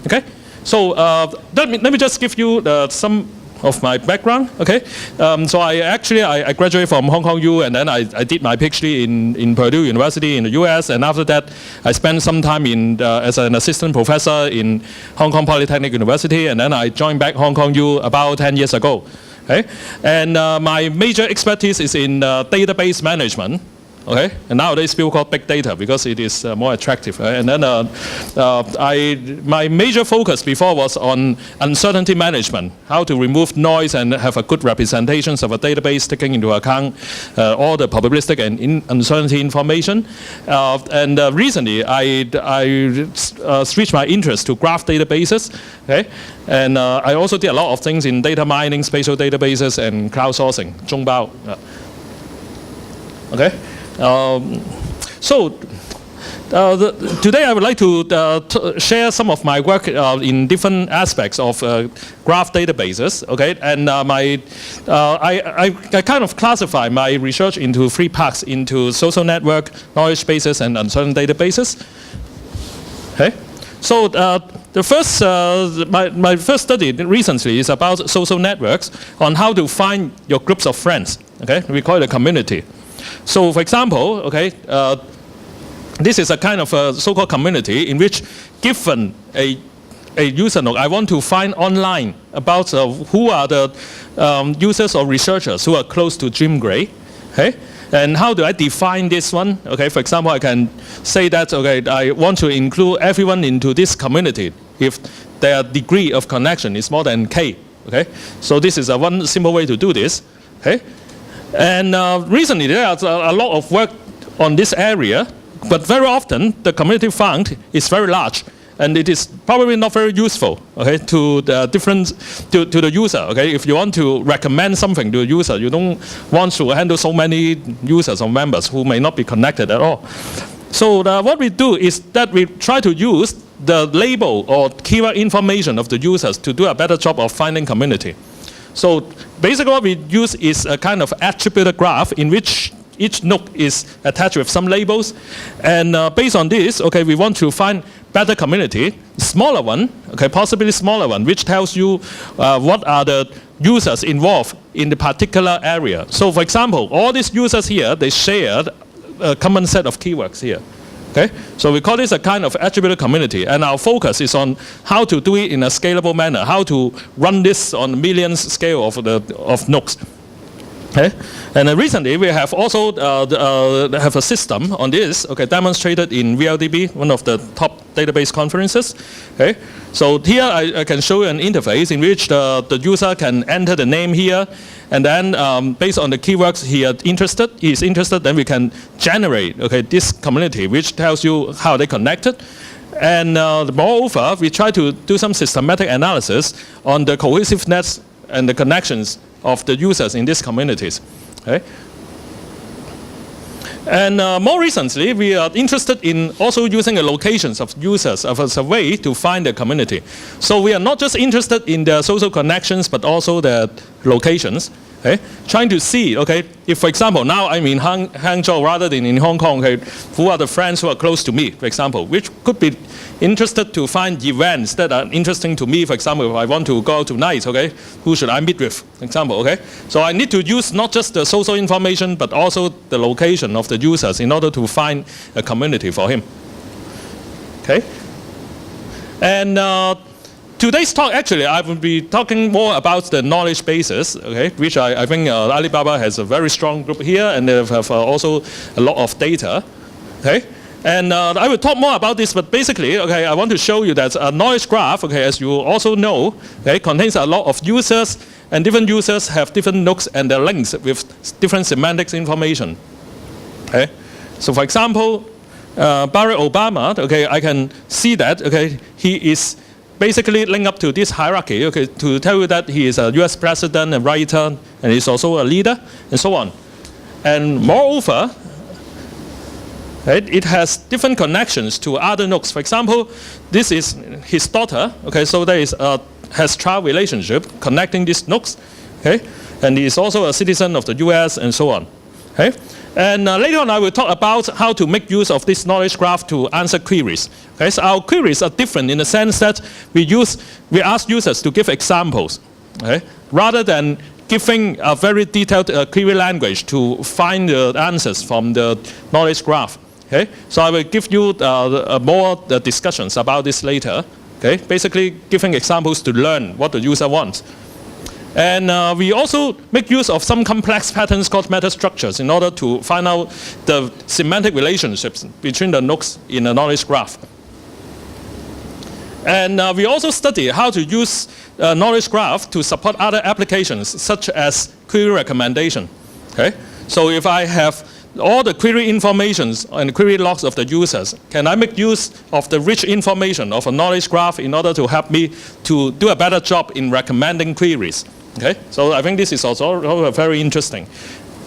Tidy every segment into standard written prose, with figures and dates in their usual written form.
Okay, so let me just give you some of my background. Okay, so I graduated from Hong Kong U, and then I did my PhD in Purdue University in the US, and after that I spent some time as an assistant professor in Hong Kong Polytechnic University, and then I joined back Hong Kong U about 10 years ago. Okay, and my major expertise is in database management. Okay, and nowadays people call big data because it is more attractive. Right? And then my major focus before was on uncertainty management, how to remove noise and have a good representations of a database taking into account all the probabilistic and uncertainty information. And recently I switched my interest to graph databases. Okay, and I also did a lot of things in data mining, spatial databases, and crowdsourcing, 中包. Okay. Today I would like to share some of my work in different aspects of graph databases. Okay, and I kind of classify my research into 3 parts: into social network, knowledge bases, and uncertain databases. Okay, so the first my first study recently is about social networks, on how to find your groups of friends. Okay, we call it a community. So, for example, okay, this is a kind of a so-called community in which, given a user node, I want to find online about who are the users or researchers who are close to Jim Gray. Okay, and how do I define this one? Okay, for example, I can say that okay, I want to include everyone into this community if their degree of connection is more than K. Okay, so this is one simple way to do this. Okay. And recently there is a lot of work on this area, but very often the community found is very large, and it is probably not very useful, okay, to the to the user. Okay, if you want to recommend something to a user, you don't want to handle so many users or members who may not be connected at all. So what we do is that we try to use the label or keyword information of the users to do a better job of finding community. So basically what we use is a kind of attributed graph in which each node is attached with some labels. And based on this, okay, we want to find better community, smaller one, okay, possibly smaller one, which tells you what are the users involved in the particular area. So for example, all these users here, they share a common set of keywords here. Okay? So we call this a kind of attributed community, and our focus is on how to do it in a scalable manner, how to run this on millions scale of nodes. Okay? And recently we have also have a system on this, okay, demonstrated in VLDB, one of the top database conferences. Okay? So here I can show you an interface in which the user can enter the name here, and then based on the keywords he is interested, then we can generate, okay, this community which tells you how they connected. And moreover, we try to do some systematic analysis on the cohesiveness and the connections of the users in these communities. Okay? And more recently, we are interested in also using the locations of users as a way to find the community. So we are not just interested in the social connections, but also the locations. Okay? Trying to see, okay, if for example, now I'm in Hangzhou rather than in Hong Kong, okay, who are the friends who are close to me, for example, which could be interested to find events that are interesting to me. For example, if I want to go out tonight, okay, who should I meet with, for example, okay? So I need to use not just the social information, but also the location of the users in order to find a community for him. Okay? And today's talk, actually, I will be talking more about the knowledge bases, okay, which I think Alibaba has a very strong group here, and they have also a lot of data, okay? And I will talk more about this, but basically, okay, I want to show you that a knowledge graph, okay, as you also know, okay, contains a lot of users, and different users have different nodes and their links with different semantics information, okay? So for example, Barack Obama, okay, I can see that, okay, he is basically linked up to this hierarchy, okay, to tell you that he is a US president, a writer, and he's also a leader, and so on. And moreover, right, it has different connections to other nodes. For example, this is his daughter, okay, so there is has child relationship connecting these nodes, okay, and he is also a citizen of the US, and so on. Okay? And later on, I will talk about how to make use of this knowledge graph to answer queries. Okay, so our queries are different in the sense that we ask users to give examples, okay, rather than giving a very detailed query language to find the answers from the knowledge graph. Okay, so I will give you more discussions about this later. Okay, basically giving examples to learn what the user wants. And we also make use of some complex patterns called metastructures in order to find out the semantic relationships between the nodes in a knowledge graph. And we also study how to use a knowledge graph to support other applications, such as query recommendation. Okay? So if I have all the query informations and query logs of the users, can I make use of the rich information of a knowledge graph in order to help me to do a better job in recommending queries? Okay? So I think this is also a very interesting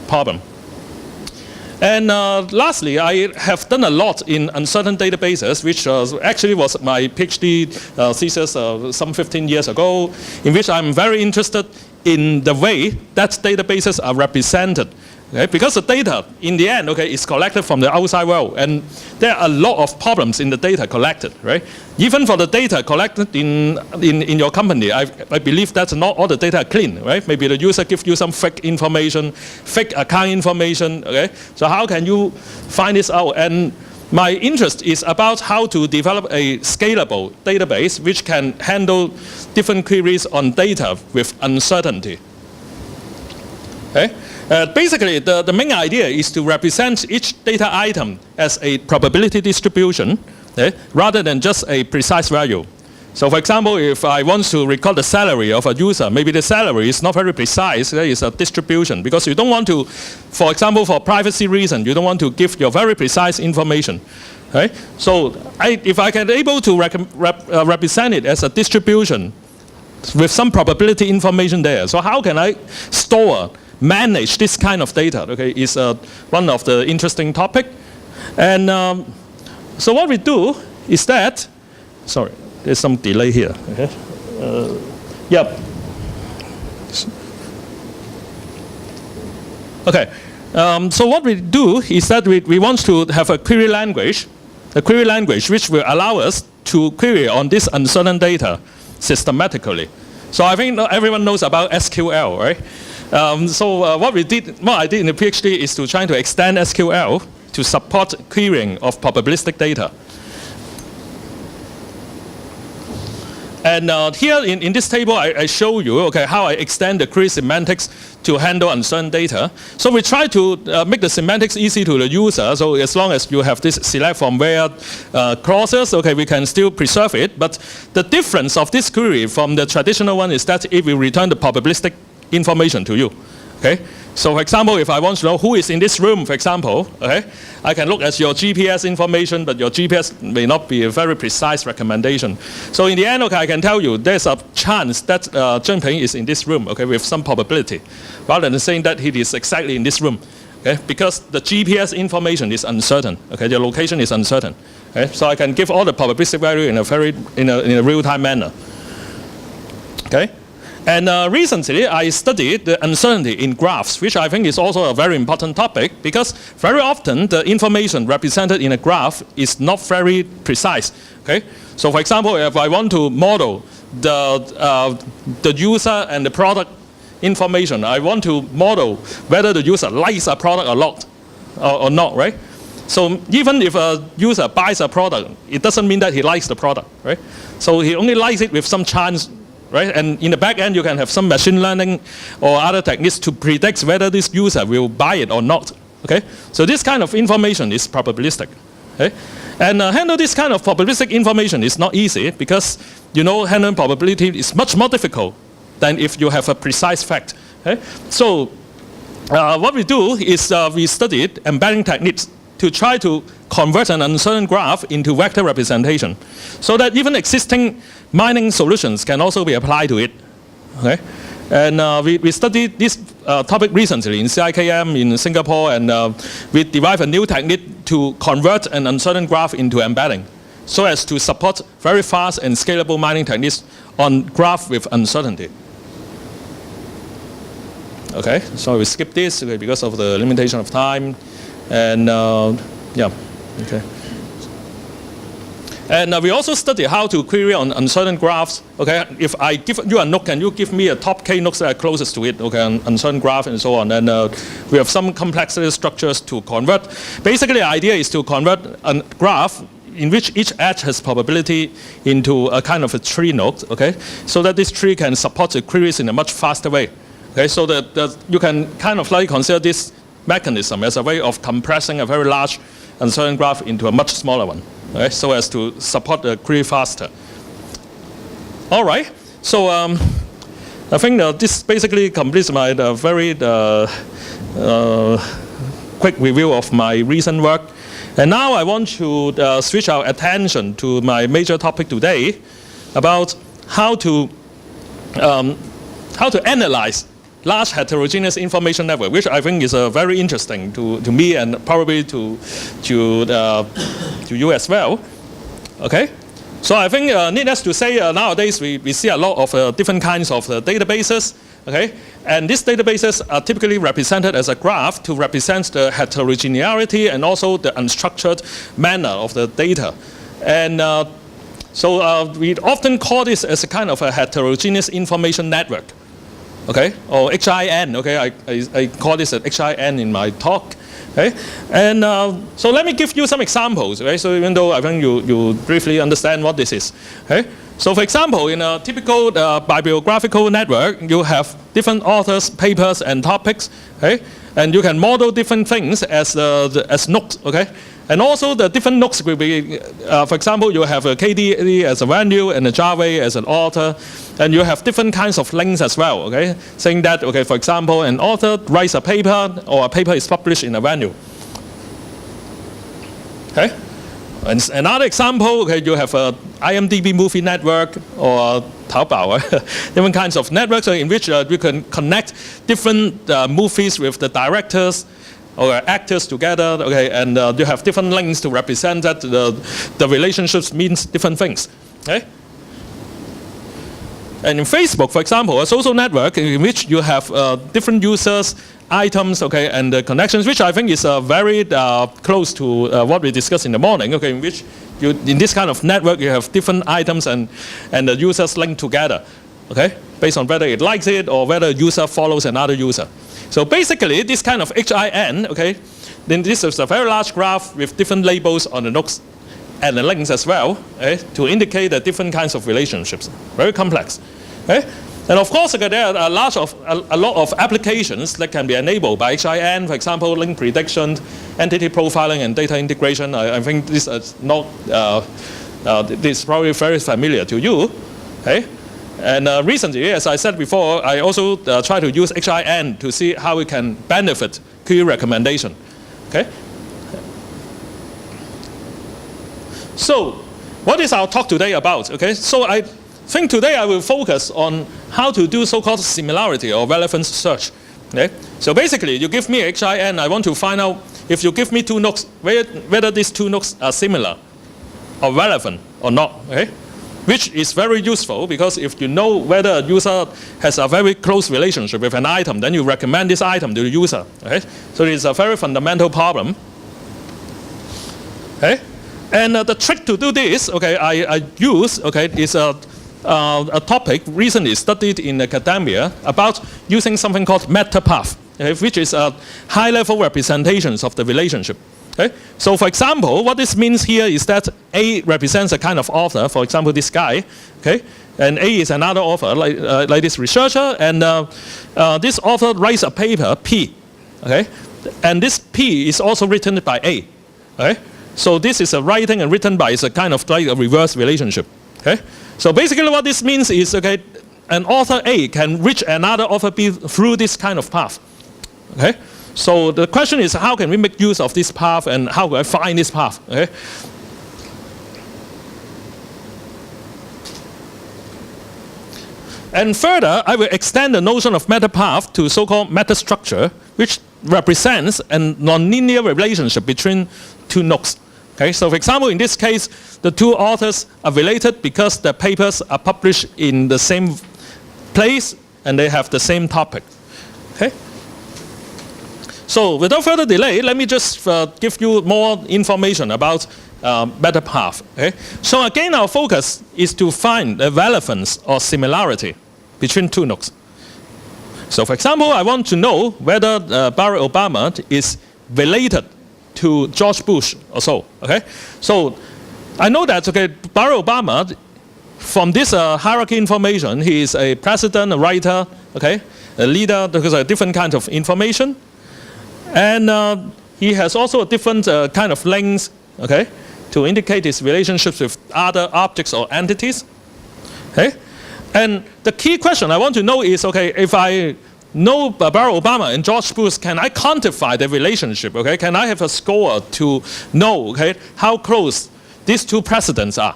problem. And lastly, I have done a lot in uncertain databases, which actually was my PhD thesis some 15 years ago, in which I'm very interested in the way that databases are represented. Okay? Because the data, in the end, okay, is collected from the outside world, and there are a lot of problems in the data collected, right? Even for the data collected in your company, I believe that not all the data are clean, right? Maybe the user gives you some fake information, fake account information, okay? So how can you find this out? And my interest is about how to develop a scalable database which can handle different queries on data with uncertainty. Okay? Basically, the main idea is to represent each data item as a probability distribution, okay, rather than just a precise value. So for example, if I want to record the salary of a user, maybe the salary is not very precise, there is a distribution, because you don't want to, for example, for privacy reason, you don't want to give your very precise information. Okay? So if I can able to represent it as a distribution with some probability information there, so how can I store, manage this kind of data? Okay, is one of the interesting topic. And so what we do is that, sorry, there's some delay here. Okay. Yep. Okay. So what we do is that we want to have a query language which will allow us to query on this uncertain data systematically. So I think everyone knows about SQL, right? What I did in the PhD is to try to extend SQL to support querying of probabilistic data. And here in this table, I show you, okay, how I extend the query semantics to handle uncertain data. So we try to make the semantics easy to the user. So as long as you have this select from where clauses, okay, we can still preserve it. But the difference of this query from the traditional one is that it will return the probabilistic information to you. Okay? So for example, if I want to know who is in this room, for example, okay, I can look at your GPS information, but your GPS may not be a very precise recommendation. So in the end, okay, I can tell you there's a chance that Zheng Ping is in this room, okay, with some probability, rather than saying that he is exactly in this room, okay, because the GPS information is uncertain, okay, the location is uncertain. Okay? So I can give all the probabilistic value in a real-time manner. Okay? And recently, I studied the uncertainty in graphs, which I think is also a very important topic, because very often the information represented in a graph is not very precise. Okay? So for example, if I want to model the user and the product information, I want to model whether the user likes a product or not, right? So even if a user buys a product, it doesn't mean that he likes the product, right? So he only likes it with some chance. Right? And in the back end, you can have some machine learning or other techniques to predict whether this user will buy it or not. Okay? So this kind of information is probabilistic. Okay? And handle this kind of probabilistic information is not easy, because handling probability is much more difficult than if you have a precise fact. Okay? So what we do is we studied embedding techniques to try to convert an uncertain graph into vector representation, so that even existing mining solutions can also be applied to it. Okay? And we studied this topic recently in CIKM in Singapore, and we derived a new technique to convert an uncertain graph into embedding, so as to support very fast and scalable mining techniques on graph with uncertainty. Okay, so we skip this because of the limitation of time. And yeah, okay. And we also study how to query on uncertain graphs. Okay, if I give you a node, can you give me a top k nodes that are closest to it? Okay, an uncertain graph and so on. And we have some complexity structures to convert. Basically, the idea is to convert a graph in which each edge has probability into a kind of a tree node. Okay, so that this tree can support the queries in a much faster way. Okay, so that you can kind of like consider this mechanism as a way of compressing a very large uncertain graph into a much smaller one. Okay, so as to support the query faster. All right, so I think this basically completes my very quick review of my recent work. And now I want to switch our attention to my major topic today about how to analyze large heterogeneous information network, which I think is very interesting to me and probably to you as well. Okay, so I think needless to say, nowadays we see a lot of different kinds of databases. Okay, and these databases are typically represented as a graph to represent the heterogeneity and also the unstructured manner of the data. And so we often call this as a kind of a heterogeneous information network. Okay, or HIN. Okay, I call this an HIN in my talk. Okay, and so let me give you some examples. Okay, so even though I think you briefly understand what this is. Okay, so for example, in a typical bibliographical network, you have different authors, papers, and topics. Okay, and you can model different things as nodes. Okay. And also the different nodes will be, for example, you have a KDE as a value and a Java as an author, and you have different kinds of links as well, okay? Saying that, okay, for example, an author writes a paper or a paper is published in a venue. Okay? And another example, okay, you have a IMDb movie network or Taobao, different kinds of networks in which you can connect different movies with the directors or actors together, okay, and you have different links to represent that the relationships means different things, okay? And in Facebook, for example, a social network in which you have different users, items, okay, and connections, which I think is very close to what we discussed in the morning, okay, in which in this kind of network you have different items and the users linked together, okay, based on whether it likes it or whether a user follows another user. So basically, this kind of HIN, okay, then this is a very large graph with different labels on the nodes and the links as well, okay, to indicate the different kinds of relationships. Very complex. Okay? And of course, okay, there are a lot of applications that can be enabled by HIN, for example, link prediction, entity profiling, and data integration. I think this is not, this is probably very familiar to you. Okay? And recently, as I said before, I also try to use HIN to see how we can benefit query recommendation. Okay? So, what is our talk today about? Okay, so I think today I will focus on how to do so-called similarity or relevance search. Okay? So basically, you give me HIN, I want to find out if you give me two nodes, whether these two nodes are similar or relevant or not. Okay? Which is very useful because if you know whether a user has a very close relationship with an item, then you recommend this item to the user. Okay? So it's a very fundamental problem. Okay? And the trick to do this, okay, I use, okay, is a topic recently studied in academia about using something called meta path, okay, which is high-level representations of the relationship. Okay? So for example, what this means here is that A represents a kind of author, for example, this guy, okay? And A is another author, like this researcher, and this author writes a paper, P, okay? And this P is also written by A, okay? So this is a writing and written by, is a kind of like a reverse relationship, okay? So basically what this means is, okay, an author A can reach another author B through this kind of path, okay? So the question is, how can we make use of this path and how do I find this path? Okay? And further, I will extend the notion of meta path to so-called meta structure, which represents a nonlinear relationship between two nodes. Okay? So for example, in this case, the two authors are related because their papers are published in the same place and they have the same topic. Okay? So without further delay, let me just give you more information about meta path. Okay? So again, our focus is to find a relevance or similarity between two nodes. So for example, I want to know whether Barack Obama is related to George Bush or so. Okay? So I know that Barack Obama, from this hierarchy information, he is a president, a writer, okay, a leader, because of different kinds of information. And he has also a different kind of lengths, okay, to indicate his relationships with other objects or entities. Okay? And the key question I want to know is, okay, if I know Barack Obama and George Bush, can I quantify the relationship? Okay? Can I have a score to know, okay, how close these two presidents are?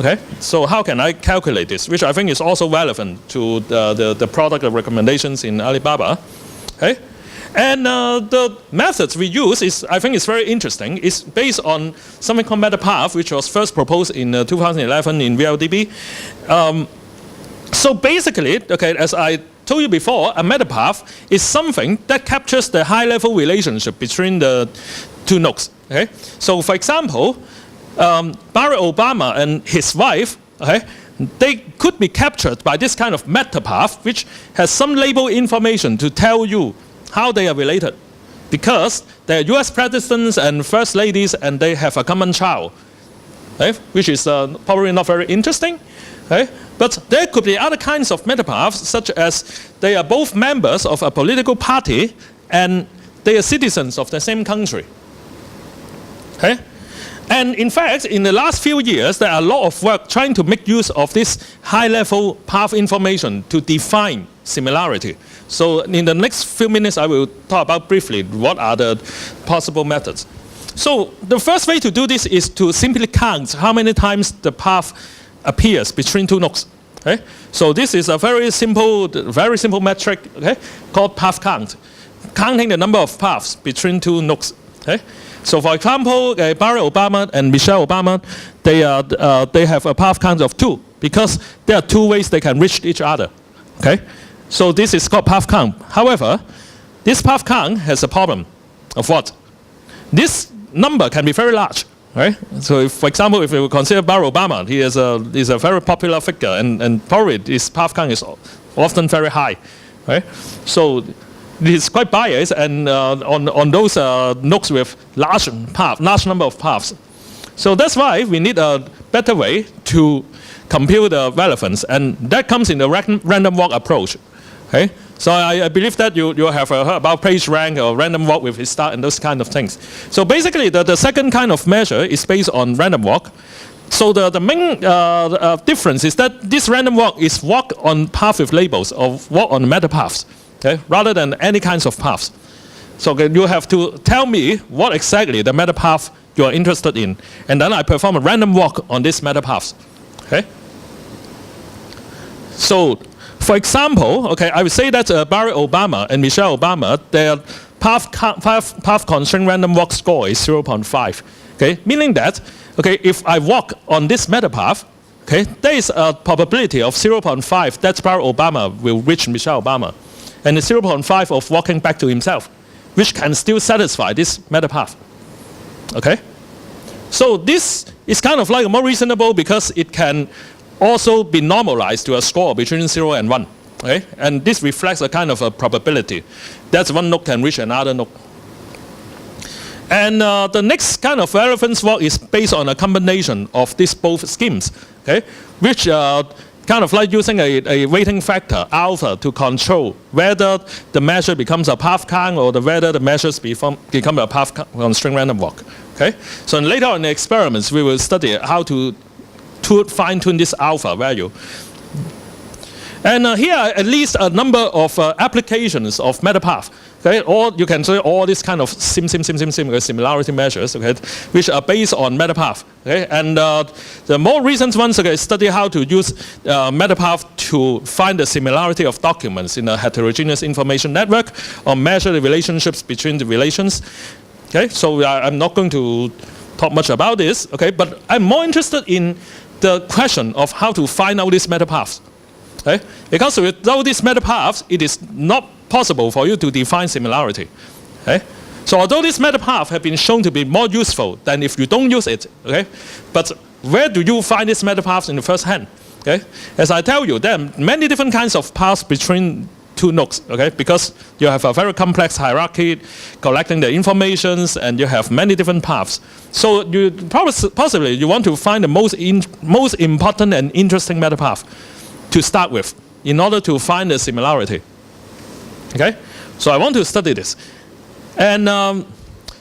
Okay? So how can I calculate this? Which I think is also relevant to the product recommendations in Alibaba. Okay? And the methods we use is, I think, is very interesting. It's based on something called MetaPath, which was first proposed in 2011 in VLDB. So basically, okay, as I told you before, a MetaPath is something that captures the high-level relationship between the two nodes. Okay? So for example, Barack Obama and his wife, okay, they could be captured by this kind of MetaPath, which has some label information to tell you how they are related, because they are US presidents and first ladies and they have a common child, okay? Which is probably not very interesting. Okay? But there could be other kinds of metapaths, such as they are both members of a political party and they are citizens of the same country. Okay? And in fact, in the last few years, there are a lot of work trying to make use of this high-level path information to define similarity. So in the next few minutes, I will talk about briefly what are the possible methods. So the first way to do this is to simply count how many times the path appears between two nodes. Okay? So this is a very simple metric, okay, called path count, counting the number of paths between two nodes. Okay? So for example, Barack Obama and Michelle Obama, they have a path count of 2 because there are 2 ways they can reach each other. Okay? So this is called path count. However, this path count has a problem of what? This number can be very large. Right? So if, for example, if we consider Barack Obama, he is a very popular figure, and probably his path count is often very high. Right? So it's quite biased, and on those nodes with large number of paths. So that's why we need a better way to compute the relevance, and that comes in the random walk approach. Okay? So I believe that you have heard about page rank or random walk with start and those kind of things. So basically, the second kind of measure is based on random walk. So the main difference is that this random walk is walk on path with labels or walk on meta paths, okay, rather than any kinds of paths. So you have to tell me what exactly the meta path you are interested in, and then I perform a random walk on these meta paths. Okay. So, for example, okay, I would say that Barack Obama and Michelle Obama, their path constraint random walk score is 0.5. Okay, meaning that, okay, if I walk on this meta path, okay, there is a probability of 0.5 that Barack Obama will reach Michelle Obama, and the 0.5 of walking back to himself, which can still satisfy this meta path. Okay, so this is kind of like more reasonable because it can also be normalized to a score between 0 and 1. Okay? And this reflects a kind of a probability that one node can reach another node. And the next kind of relevance walk is based on a combination of these both schemes, okay? Which kind of like using a weighting factor, alpha, to control whether the measure becomes a path count or whether the measures become a path constraint random walk. Okay? So later on in the experiments, we will study how to fine-tune this alpha value. And here are at least a number of applications of MetaPath. Okay? Or you can say all these kind of similarity measures, okay, which are based on MetaPath. Okay? And the more recent ones, okay, study how to use MetaPath to find the similarity of documents in a heterogeneous information network or measure the relationships between the relations. Okay? So I'm not going to talk much about this, okay? But I'm more interested in the question of how to find out these metapaths. Okay? Because without these meta paths, it is not possible for you to define similarity. Okay? So although these meta paths have been shown to be more useful than if you don't use it, okay? But where do you find these meta paths in the first hand? Okay? As I tell you, there are many different kinds of paths between two nodes, okay? Because you have a very complex hierarchy collecting the informations, and you have many different paths. So you possibly you want to find the most important and interesting meta path to start with in order to find the similarity. Okay? So I want to study this. And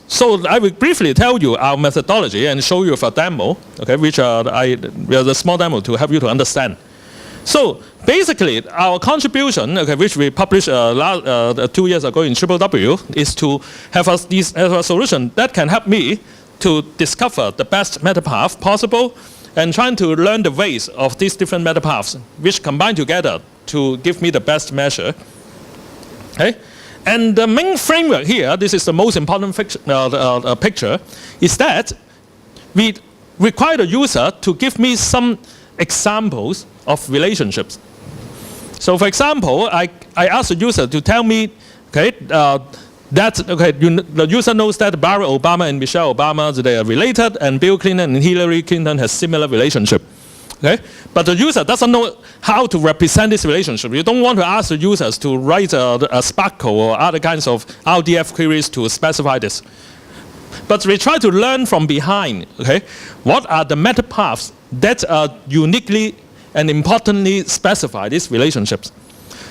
so I will briefly tell you our methodology and show you a demo, okay, which the small demo to help you to understand. So basically, our contribution, okay, which we published 2 years ago in PCRW, is to have a solution that can help me to discover the best meta path possible and trying to learn the ways of these different meta paths, which combine together to give me the best measure. Okay? And the main framework here, this is the most important picture, is that we require the user to give me some examples of relationships. So for example, I ask the user to tell me, okay, the user knows that Barack Obama and Michelle Obama, they are related, and Bill Clinton and Hillary Clinton has similar relationship. Okay? But the user doesn't know how to represent this relationship. You don't want to ask the users to write a Sparkle or other kinds of RDF queries to specify this. But we try to learn from behind, okay? What are the meta paths that uniquely and importantly specify these relationships?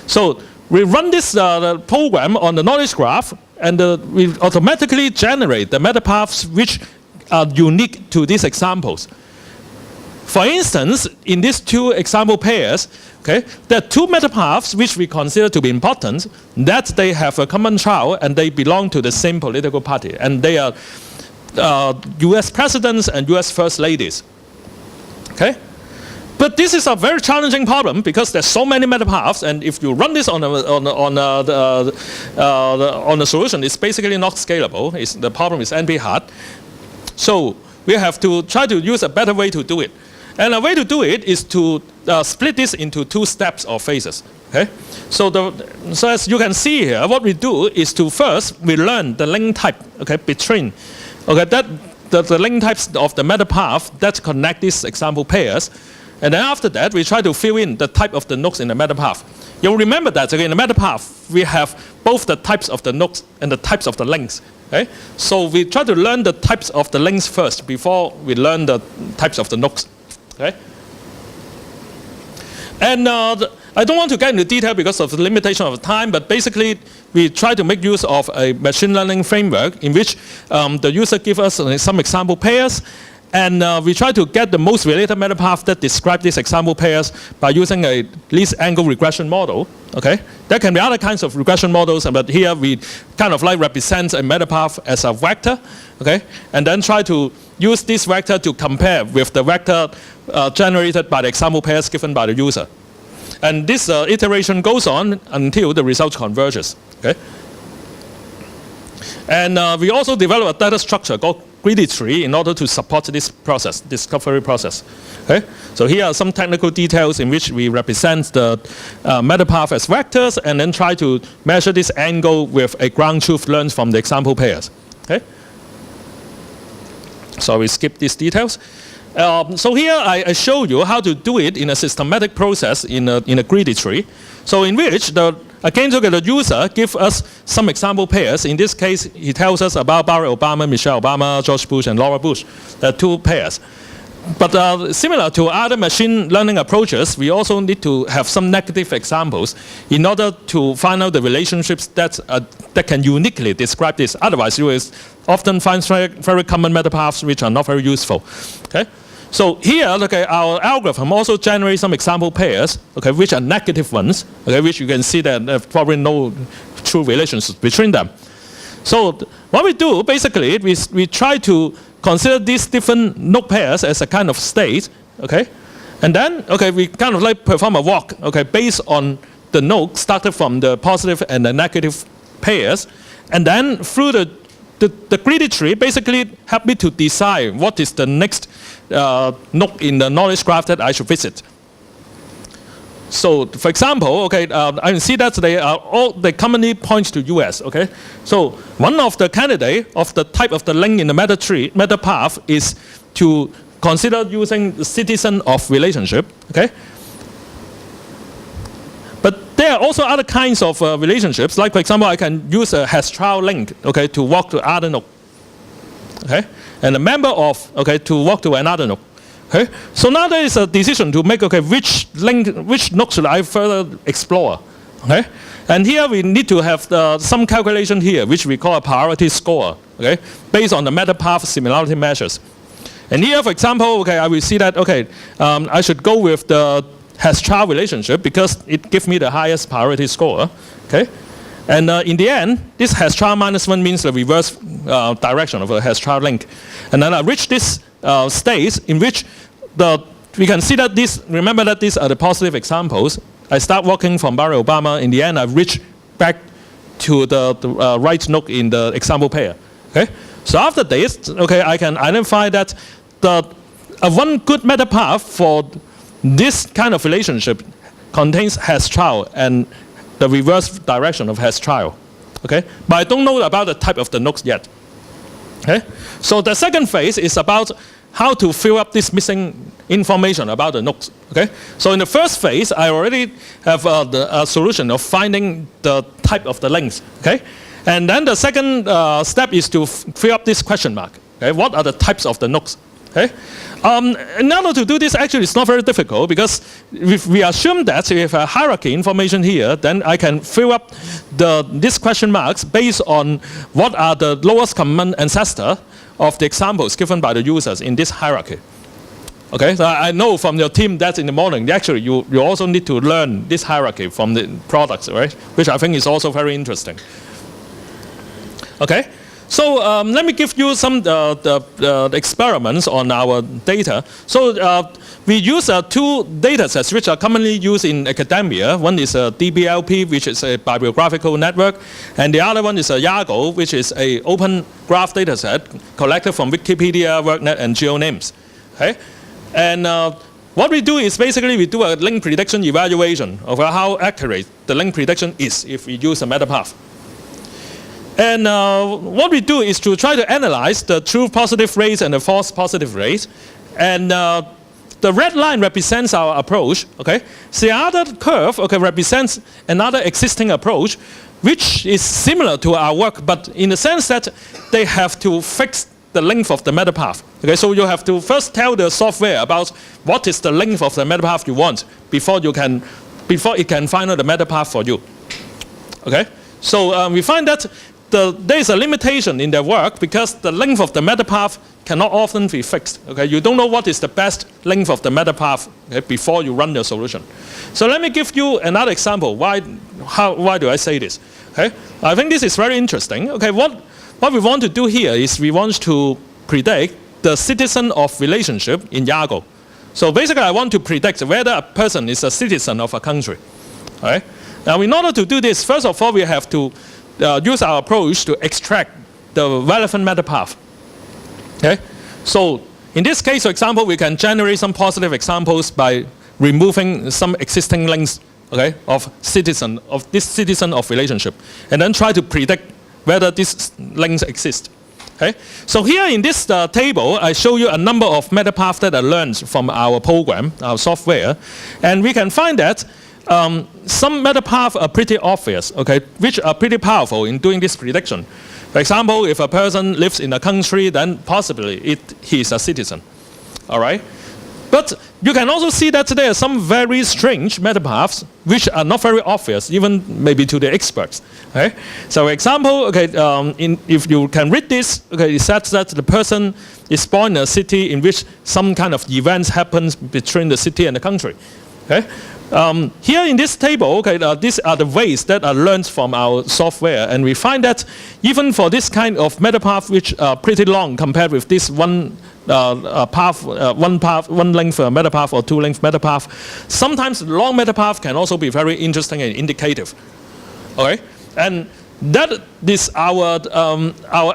So we run this program on the knowledge graph, and we automatically generate the meta paths which are unique to these examples. For instance, in these two example pairs, okay, there are two meta paths which we consider to be important, that they have a common child and they belong to the same political party, and they are US presidents and US first ladies. Okay? But this is a very challenging problem because there's so many meta paths, and if you run this on a solution, it's basically not scalable. The problem is NP hard. So we have to try to use a better way to do it. And a way to do it is to split this into two steps or phases. Okay? So as you can see here, what we do is to first we learn the link type, okay, between, okay, the link types of the meta path that connect these example pairs. And then after that, we try to fill in the type of the nodes in the meta path. You'll remember that, okay, in the meta path, we have both the types of the nodes and the types of the links. Okay? So we try to learn the types of the links first before we learn the types of the nodes. Okay? And I don't want to get into detail because of the limitation of time, but basically we try to make use of a machine learning framework in which the user gives us some example pairs, and we try to get the most related meta path that describe these example pairs by using a least angle regression model. Okay? There can be other kinds of regression models, but here we kind of like represent a meta path as a vector, okay? And then try to use this vector to compare with the vector generated by the example pairs given by the user. And this iteration goes on until the result converges. Okay? And we also develop a data structure called greedy tree in order to support this process, discovery process. Okay? So here are some technical details in which we represent the meta path as vectors and then try to measure this angle with a ground truth learned from the example pairs. Okay? So we skip these details. So here I show you how to do it in a systematic process in a greedy tree. So in which again, the user gives us some example pairs. In this case, he tells us about Barack Obama, Michelle Obama, George Bush, and Laura Bush. There are two pairs. But similar to other machine learning approaches, we also need to have some negative examples in order to find out the relationships that can uniquely describe this. Otherwise, you will often find very common meta paths which are not very useful. Okay? So here, okay, our algorithm also generates some example pairs, okay, which are negative ones, okay, which you can see that there's probably no true relationships between them. So what we do, basically, we try to consider these different node pairs as a kind of state, okay? And then, okay, we kind of like perform a walk, okay, based on the node started from the positive and the negative pairs. And then through the greedy tree basically help me to decide what is the next node in the knowledge graph that I should visit. So, for example, okay, I can see that they commonly point to US. Okay, so one of the candidate of the type of the link in the meta path is to consider using the citizen of relationship. Okay, but there are also other kinds of relationships. Like for example, I can use a has child link. Okay, to walk to other node. Okay, and a member of to walk to another node. Okay, so now there is a decision to make. Okay, which node should I further explore? Okay, and here we need to have some calculation here, which we call a priority score. Okay, based on the meta path similarity measures. And here, for example, okay, I will see that I should go with the has child relationship because it gives me the highest priority score. Okay, and in the end, this has child -1 means the reverse direction of a has child link, and then I reach this stage in which we can see that remember that these are the positive examples. I start walking from Barack Obama. In the end, I reach back to the right node in the example pair. Okay, so after this, okay, I can identify that one good meta path for this kind of relationship contains has child and the reverse direction of has child. Okay, but I don't know about the type of the nodes yet. Okay, so the second phase is about how to fill up this missing information about the nodes. Okay, so in the first phase, I already have the solution of finding the type of the links. Okay, and then the second step is to fill up this question mark. Okay, what are the types of the nodes? Okay, in order to do this, actually, it's not very difficult because if we assume that we have a hierarchy information here, then I can fill up these question marks based on what are the lowest common ancestor of the examples given by the users in this hierarchy. Okay, so I know from your team that in the morning, actually, you also need to learn this hierarchy from the products, right? Which I think is also very interesting. Okay. So let me give you some experiments on our data. So we use two data sets which are commonly used in academia. One is a DBLP, which is a bibliographical network, and the other one is a YAGO, which is an open graph data set collected from Wikipedia, WorkNet, and GeoNames. Okay? And what we do is basically we do a link prediction evaluation of how accurate the link prediction is if we use a meta path. And what we do is to try to analyze the true positive rates and the false positive rates. And the red line represents our approach. Okay, so the other curve represents another existing approach, which is similar to our work, but in the sense that they have to fix the length of the meta path. Okay, so you have to first tell the software about what is the length of the meta path you want before it can find out the meta path for you. Okay, so we find that there is a limitation in their work because the length of the meta path cannot often be fixed. Okay, you don't know what is the best length of the meta path before you run the solution. So let me give you another example. Why do I say this? Okay, I think this is very interesting. Okay, what we want to do here is we want to predict the citizen of relationship in YAGO. So basically, I want to predict whether a person is a citizen of a country. All right. Now, in order to do this, first of all, we have to use our approach to extract the relevant meta path. Okay? So in this case, for example, we can generate some positive examples by removing some existing links, okay, of this citizen of relationship, and then try to predict whether these links exist. Okay? So here in this table, I show you a number of meta paths that are learned from our program, our software, and we can find that some meta paths are pretty obvious, okay, which are pretty powerful in doing this prediction. For example, if a person lives in a country, then possibly he is a citizen. All right? But you can also see that there are some very strange meta paths which are not very obvious, even maybe to the experts. Okay? So for example, okay, if you can read this, okay, it says that the person is born in a city in which some kind of events happens between the city and the country. Okay? Here in this table, okay, these are the ways that are learned from our software, and we find that even for this kind of meta path, which are pretty long compared with this one length meta path or two length meta path, sometimes long meta path can also be very interesting and indicative. Okay, and that is our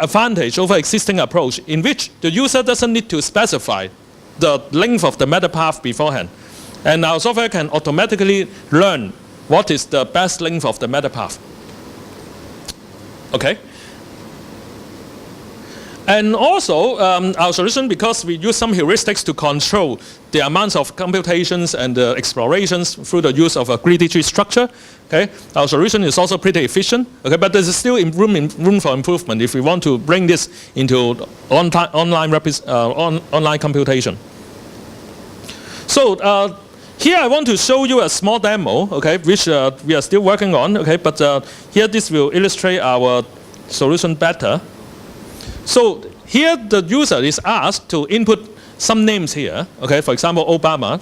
advantage over existing approach, in which the user doesn't need to specify the length of the meta path beforehand. And our software can automatically learn what is the best length of the meta path. Okay? And also, our solution, because we use some heuristics to control the amounts of computations and explorations through the use of a greedy tree structure, okay, our solution is also pretty efficient. Okay, but there's still room for improvement if we want to bring this into online computation. So here I want to show you a small demo, okay, which we are still working on. Okay, but here this will illustrate our solution better. So here the user is asked to input some names here, okay, for example, Obama.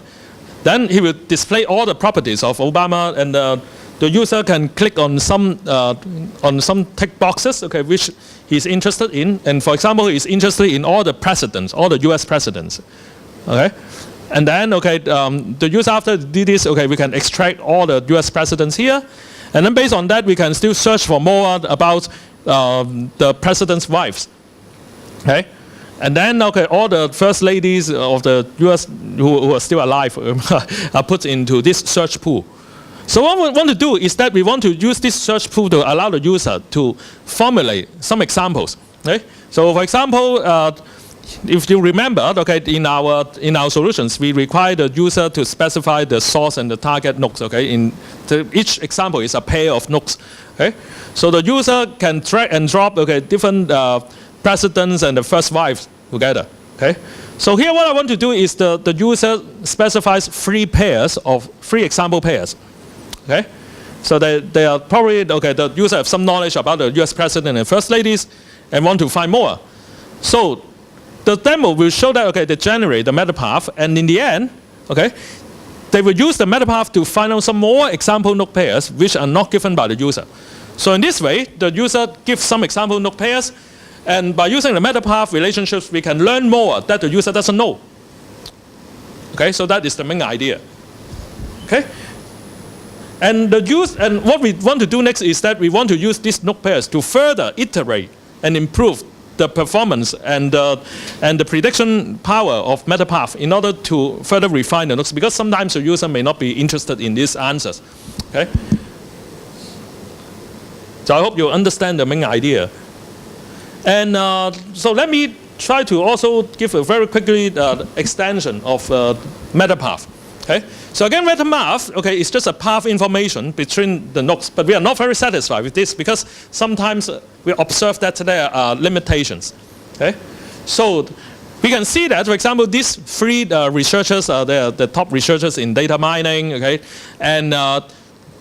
Then he will display all the properties of Obama, and the user can click on some tick boxes, okay, which he's interested in. And for example, he's interested in all the presidents, all the US presidents, okay. And then, okay, the user after did this, okay, we can extract all the US presidents here. And then based on that, we can still search for more about the president's wives. Okay, and then okay, all the first ladies of the U.S. who are still alive are put into this search pool. So what we want to do is that we want to use this search pool to allow the user to formulate some examples. Okay, so for example, if you remember, okay, in our solutions, we require the user to specify the source and the target nodes. Okay, each example is a pair of nodes. Okay, so the user can drag and drop okay different presidents and the first wives together. Okay, so here what I want to do is the user specifies three example pairs. Okay, so they are probably okay. The user have some knowledge about the U.S. president and first ladies, and want to find more. So the demo will show that okay, they generate the meta path, and in the end, okay, they will use the meta path to find out some more example node pairs which are not given by the user. So in this way, the user gives some example node pairs. And by using the meta path relationships, we can learn more that the user doesn't know. Okay, so that is the main idea. Okay, and what we want to do next is that we want to use these node pairs to further iterate and improve the performance and the prediction power of meta path in order to further refine the nodes, because sometimes the user may not be interested in these answers. Okay, so I hope you understand the main idea. And so let me try to also give a very quickly extension of meta path. Okay, so again, meta path, okay, is just a path information between the nodes, but we are not very satisfied with this because sometimes we observe that there are limitations. Okay, so we can see that, for example, these three researchers are the top researchers in data mining. Okay, and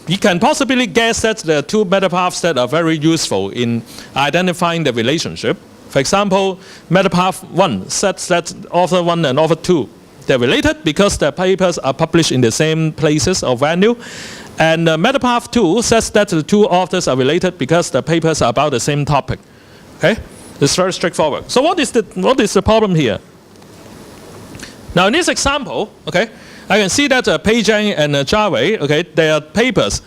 you can possibly guess that there are two meta paths that are very useful in identifying the relationship. For example, meta path 1 sets that author 1 and author 2. They're related because their papers are published in the same places or venue. And meta path 2 says that the two authors are related because the papers are about the same topic. Okay? It's very straightforward. So what is the problem here? Now in this example, okay, I can see that Pei Zhang and Jia Wei, okay, their papers.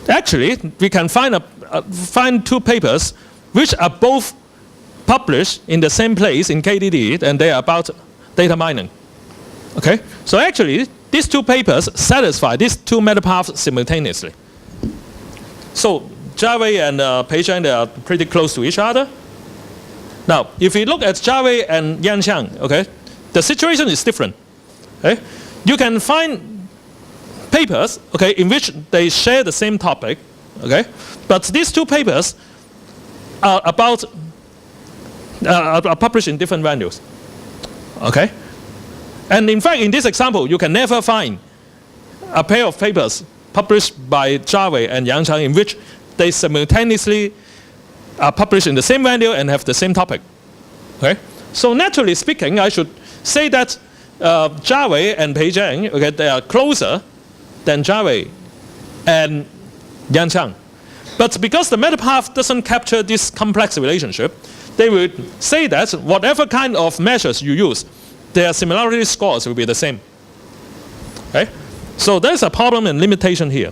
Actually, we can find two papers which are both published in the same place in KDD, and they are about data mining. Okay, so actually, these two papers satisfy these two meta paths simultaneously. So Jia Wei and Pei Zhang, they are pretty close to each other. Now, if we look at Jia Wei and Yan Xiang, okay, the situation is different. Okay? You can find papers, okay, in which they share the same topic, okay, but these two papers are published in different venues, okay. And in fact, in this example, you can never find a pair of papers published by Jia Wei and Yang Chang in which they simultaneously are published in the same venue and have the same topic, okay. So naturally speaking, I should say that Jia Wei and Pei Zhang, okay, they are closer than Jia Wei and Yan Chang. But because the meta path doesn't capture this complex relationship, they would say that whatever kind of measures you use, their similarity scores will be the same. Okay? So there's a problem and limitation here.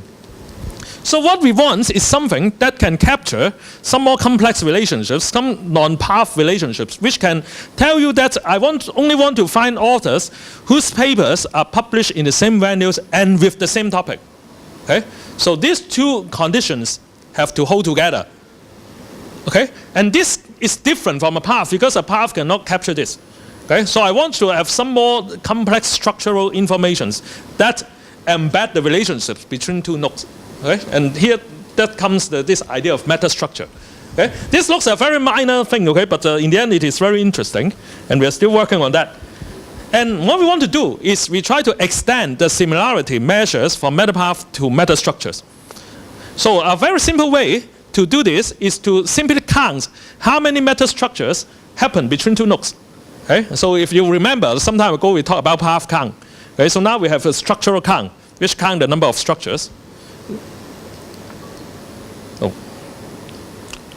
So what we want is something that can capture some more complex relationships, some non-path relationships, which can tell you that I only want to find authors whose papers are published in the same venues and with the same topic. Okay? So these two conditions have to hold together. Okay? And this is different from a path because a path cannot capture this. Okay? So I want to have some more complex structural informations that embed the relationships between two nodes. Okay? And here, that comes this idea of metastructure. Okay? This looks a very minor thing, okay? But in the end, it is very interesting, and we are still working on that. And what we want to do is we try to extend the similarity measures from metapath to metastructures. So a very simple way to do this is to simply count how many metastructures happen between two nodes. Okay? So if you remember, some time ago we talked about path count. Okay? So now we have a structural count, which count the number of structures. Oh.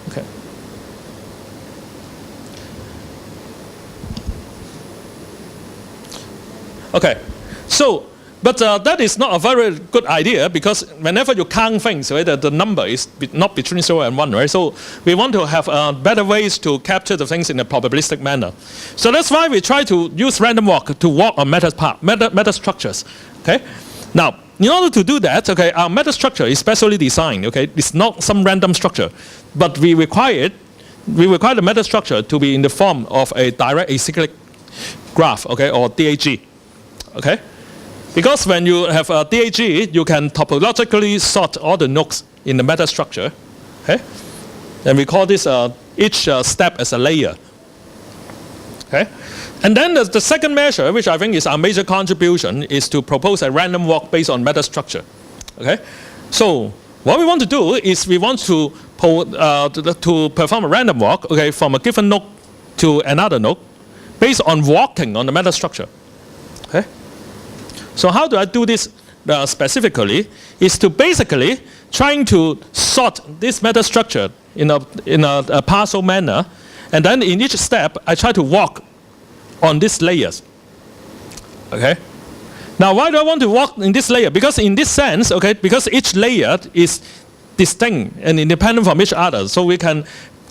Okay. Okay. So, but that is not a very good idea because whenever you count things, right, the number is not between 0 and 1, right? So we want to have better ways to capture the things in a probabilistic manner. So that's why we try to use random walk to walk on metastructures. Okay. Now, in order to do that, okay, our metastructure is specially designed. Okay, it's not some random structure, but we require the metastructure to be in the form of a direct acyclic graph, okay, or DAG. Okay, because when you have a DAG, you can topologically sort all the nodes in the metastructure. Okay, and we call this each step as a layer. Okay. And then the second measure, which I think is our major contribution, is to propose a random walk based on metastructure. Okay? So what we want to do is we want to perform a random walk, okay, from a given node to another node based on walking on the metastructure. Okay? So how do I do this specifically? Is to basically trying to sort this metastructure in a partial manner, and then in each step I try to walk on these layers. Okay? Now why do I want to walk in this layer? Because in this sense, okay, because each layer is distinct and independent from each other, so we can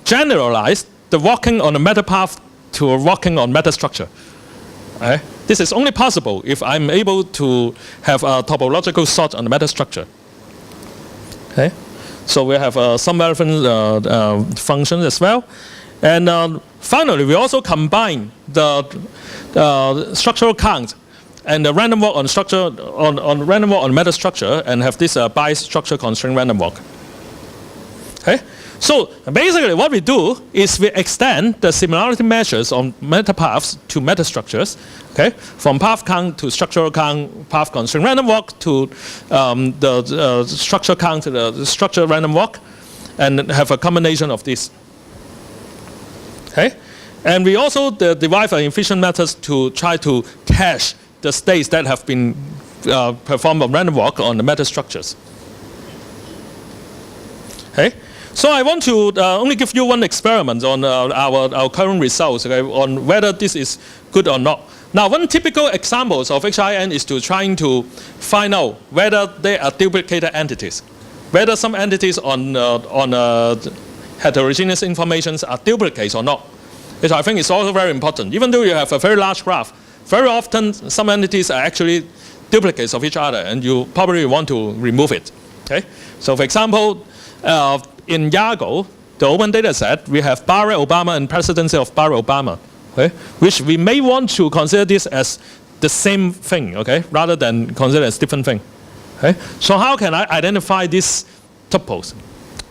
generalize the walking on a metapath to a walking on metastructure. Okay? This is only possible if I'm able to have a topological sort on the metastructure. Okay? So we have some relevant functions as well. And finally, we also combine the structural count and the random walk on structure on random walk on metastructure and have this bi-structure constraint random walk. Okay? So basically, what we do is we extend the similarity measures on metapaths to metastructures. Okay? From path count to structural count, path constraint random walk to the structure count to the structure random walk, and have a combination of these. Okay? And we also derive efficient methods to try to cache the states that have been performed on random walk on the metastructures. Okay? So I want to only give you one experiment on our current results, okay, on whether this is good or not. Now, one typical example of HIN is to trying to find out whether they are duplicated entities, whether some entities on heterogeneous informations are duplicates or not, which I think is also very important. Even though you have a very large graph, very often some entities are actually duplicates of each other, and you probably want to remove it. Okay? So for example, in YAGO, the open data set, we have Barack Obama and presidency of Barack Obama, okay? Which we may want to consider this as the same thing, okay? Rather than consider as different thing. Okay? So how can I identify these tuples?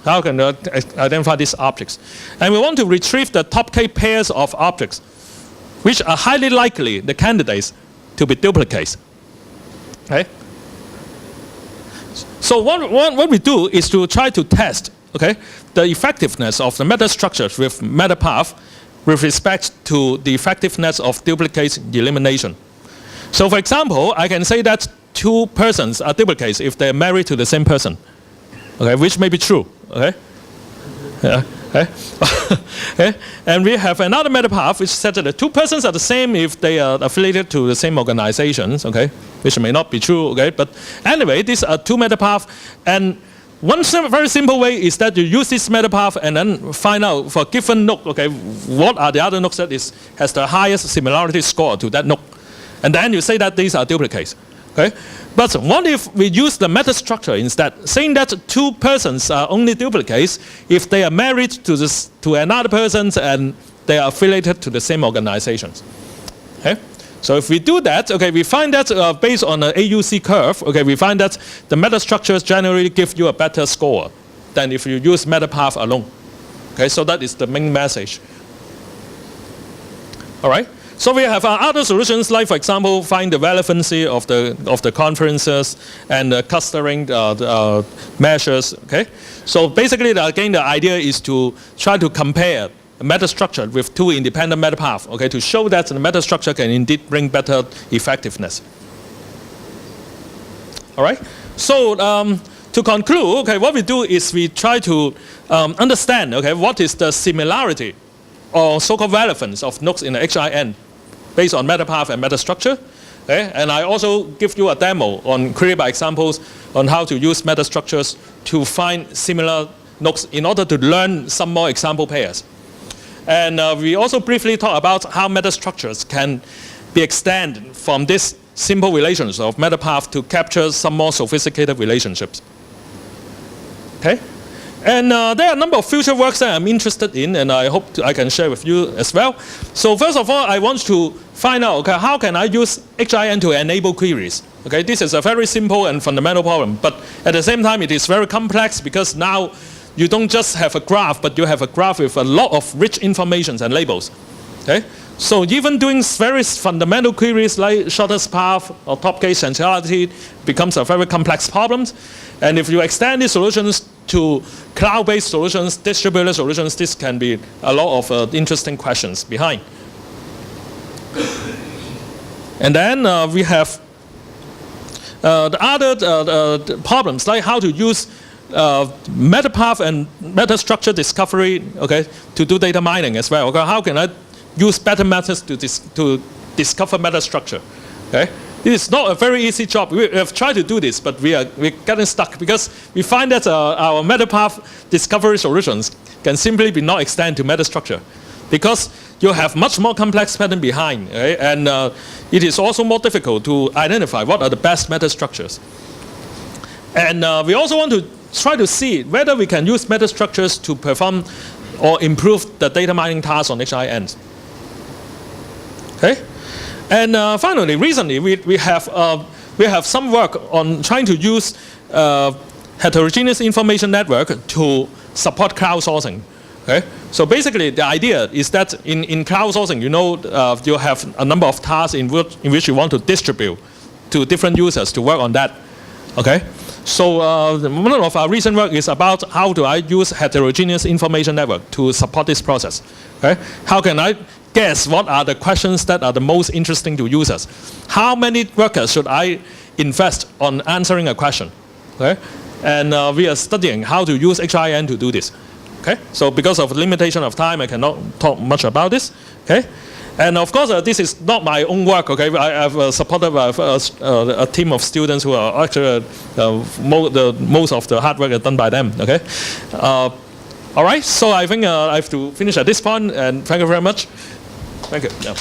How can I identify these objects? And we want to retrieve the top k pairs of objects, which are highly likely the candidates to be duplicates. Okay? So what we do is to try to test, okay, the effectiveness of the metastructures with metapath with respect to the effectiveness of duplicate elimination. So for example, I can say that two persons are duplicates if they're married to the same person, okay, which may be true. Okay? Yeah. Okay? Okay? And we have another metapath which says that the two persons are the same if they are affiliated to the same organizations, okay? Which may not be true, okay? But anyway, these are two metapaths, and one very simple way is that you use this meta path and then find out for a given node, okay, what are the other nodes that has the highest similarity score to that node. And then you say that these are duplicates. Okay? But what if we use the meta structure instead, saying that two persons are only duplicates if they are married to another person and they are affiliated to the same organizations. Okay? So if we do that, okay, we find that based on an AUC curve, okay, we find that the meta structures generally give you a better score than if you use meta path alone. Okay, so that is the main message. All right. So we have other solutions, like for example, find the relevancy of the conferences and clustering measures. Okay. So basically, again, the idea is to try to compare a meta structure with two independent meta paths, okay, to show that the meta structure can indeed bring better effectiveness. All right. So to conclude, okay, what we do is we try to understand, okay, what is the similarity or so-called relevance of nodes in the HIN based on meta path and meta structure. Okay? And I also give you a demo on query by examples on how to use meta structures to find similar nodes in order to learn some more example pairs. And we also briefly talk about how meta structures can be extended from this simple relations of meta path to capture some more sophisticated relationships. Okay? And there are a number of future works that I'm interested in, and I hope I can share with you as well. So first of all, I want to find out, okay, how can I use HIN to enable queries? Okay, this is a very simple and fundamental problem, but at the same time, it is very complex because now you don't just have a graph, but you have a graph with a lot of rich information and labels. Okay? So even doing very fundamental queries like shortest path or top case centrality becomes a very complex problem. And if you extend these solutions to cloud-based solutions, distributed solutions, this can be a lot of interesting questions behind. And then we have the other problems, like how to use meta path and meta structure discovery, okay, to do data mining as well. Okay, how can I use better methods to discover meta structure? Okay, it is not a very easy job. We have tried to do this, but we're getting stuck because we find that our meta path discovery solutions can simply be not extended to meta structure because you have much more complex pattern behind, okay? And it is also more difficult to identify what are the best meta structures. And we also want to try to see whether we can use meta structures to perform or improve the data mining tasks on HINs. Okay? And finally, recently we have some work on trying to use heterogeneous information network to support crowdsourcing. Okay? So basically, the idea is that in crowdsourcing, you know, you have a number of tasks in which you want to distribute to different users to work on that. Okay? So one of our recent work is about how do I use heterogeneous information network to support this process. Okay? How can I guess what are the questions that are the most interesting to users? How many workers should I invest on answering a question? Okay? And we are studying how to use HIN to do this. Okay? So because of limitation of time, I cannot talk much about this. Okay? And of course, this is not my own work. Okay, I have supported a team of students who are actually most of the hard work is done by them. Okay, all right. So I think I have to finish at this point. And thank you very much. Thank you. Yeah.